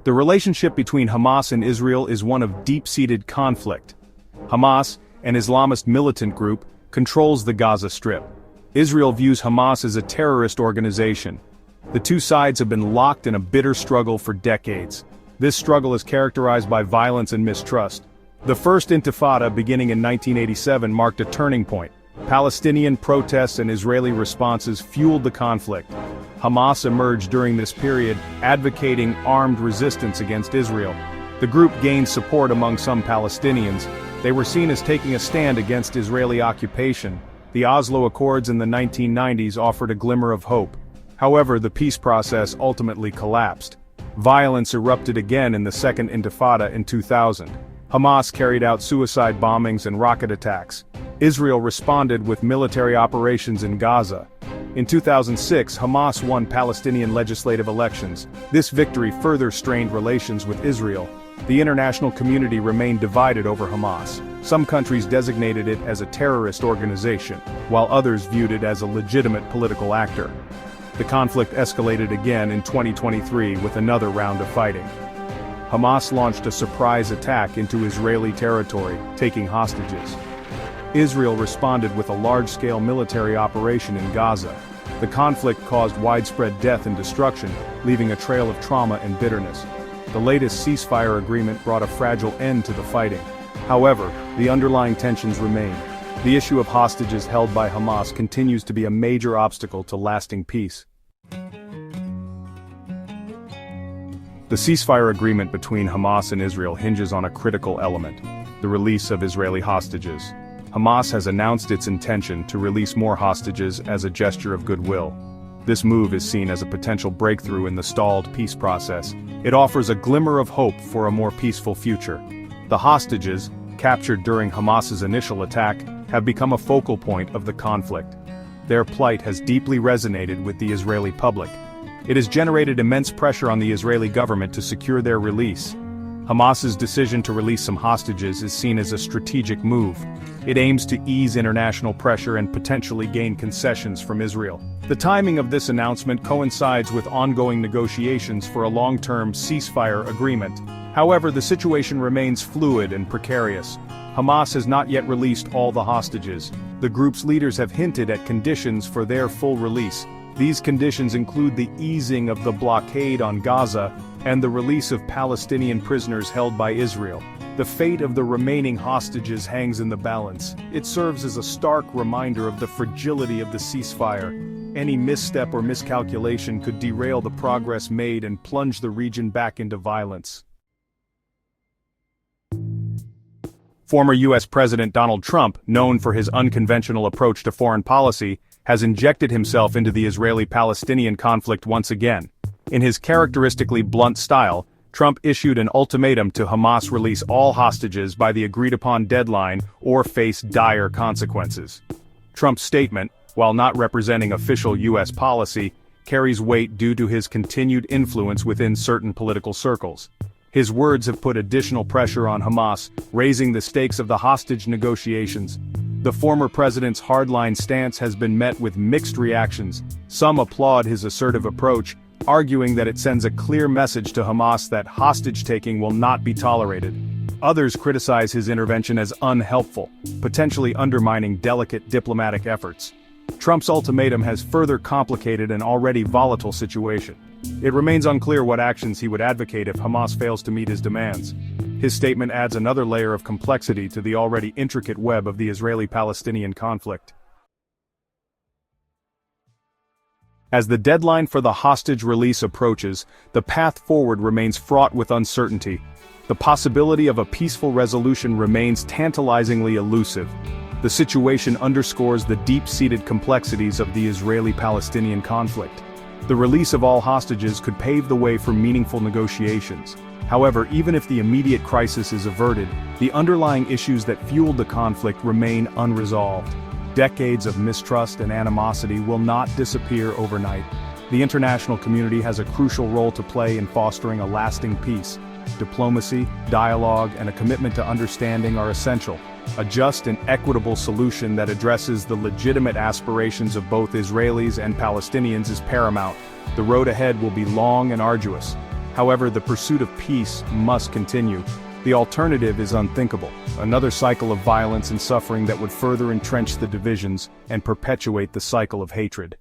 The relationship between Hamas and Israel is one of deep-seated conflict. Hamas, an Islamist militant group, controls the Gaza Strip. Israel views Hamas as a terrorist organization. The two sides have been locked in a bitter struggle for decades. This struggle is characterized by violence and mistrust. The First Intifada, beginning in 1987, marked a turning point. Palestinian protests and Israeli responses fueled the conflict. Hamas emerged during this period, advocating armed resistance against Israel. The group gained support among some Palestinians. They were seen as taking a stand against Israeli occupation. The Oslo Accords in the 1990s offered a glimmer of hope. However, the peace process ultimately collapsed. Violence erupted again in the Second Intifada in 2000. Hamas carried out suicide bombings and rocket attacks. Israel responded with military operations in Gaza. In 2006, Hamas won Palestinian legislative elections. This victory further strained relations with Israel. The international community remained divided over Hamas. Some countries designated it as a terrorist organization, while others viewed it as a legitimate political actor. The conflict escalated again in 2023 with another round of fighting. Hamas launched a surprise attack into Israeli territory, taking hostages. Israel responded with a large-scale military operation in Gaza. The conflict caused widespread death and destruction, leaving a trail of trauma and bitterness. The latest ceasefire agreement brought a fragile end to the fighting. However, the underlying tensions remain. The issue of hostages held by Hamas continues to be a major obstacle to lasting peace. The ceasefire agreement between Hamas and Israel hinges on a critical element: the release of Israeli hostages. Hamas has announced its intention to release more hostages as a gesture of goodwill. This move is seen as a potential breakthrough in the stalled peace process. It offers a glimmer of hope for a more peaceful future. The hostages, captured during Hamas's initial attack, have become a focal point of the conflict. Their plight has deeply resonated with the Israeli public. It has generated immense pressure on the Israeli government to secure their release. Hamas's decision to release some hostages is seen as a strategic move. It aims to ease international pressure and potentially gain concessions from Israel. The timing of this announcement coincides with ongoing negotiations for a long-term ceasefire agreement. However, the situation remains fluid and precarious. Hamas has not yet released all the hostages. The group's leaders have hinted at conditions for their full release. These conditions include the easing of the blockade on Gaza and the release of Palestinian prisoners held by Israel. The fate of the remaining hostages hangs in the balance. It serves as a stark reminder of the fragility of the ceasefire. Any misstep or miscalculation could derail the progress made and plunge the region back into violence. Former U.S. President Donald Trump, known for his unconventional approach to foreign policy, has injected himself into the Israeli-Palestinian conflict once again. In his characteristically blunt style, Trump issued an ultimatum to Hamas release all hostages by the agreed-upon deadline or face dire consequences. Trump's statement, while not representing official U.S. policy, carries weight due to his continued influence within certain political circles. His words have put additional pressure on Hamas, raising the stakes of the hostage negotiations. The former president's hardline stance has been met with mixed reactions. Some applaud his assertive approach, arguing that it sends a clear message to Hamas that hostage-taking will not be tolerated. Others criticize his intervention as unhelpful, potentially undermining delicate diplomatic efforts. Trump's ultimatum has further complicated an already volatile situation. It remains unclear what actions he would advocate if Hamas fails to meet his demands. His statement adds another layer of complexity to the already intricate web of the Israeli-Palestinian conflict. As the deadline for the hostage release approaches, the path forward remains fraught with uncertainty. The possibility of a peaceful resolution remains tantalizingly elusive. The situation underscores the deep-seated complexities of the Israeli-Palestinian conflict. The release of all hostages could pave the way for meaningful negotiations. However, even if the immediate crisis is averted, the underlying issues that fueled the conflict remain unresolved. Decades of mistrust and animosity will not disappear overnight. The international community has a crucial role to play in fostering a lasting peace. Diplomacy, dialogue, and a commitment to understanding are essential. A just and equitable solution that addresses the legitimate aspirations of both Israelis and Palestinians is paramount. The road ahead will be long and arduous. However, the pursuit of peace must continue. The alternative is unthinkable, another cycle of violence and suffering that would further entrench the divisions and perpetuate the cycle of hatred.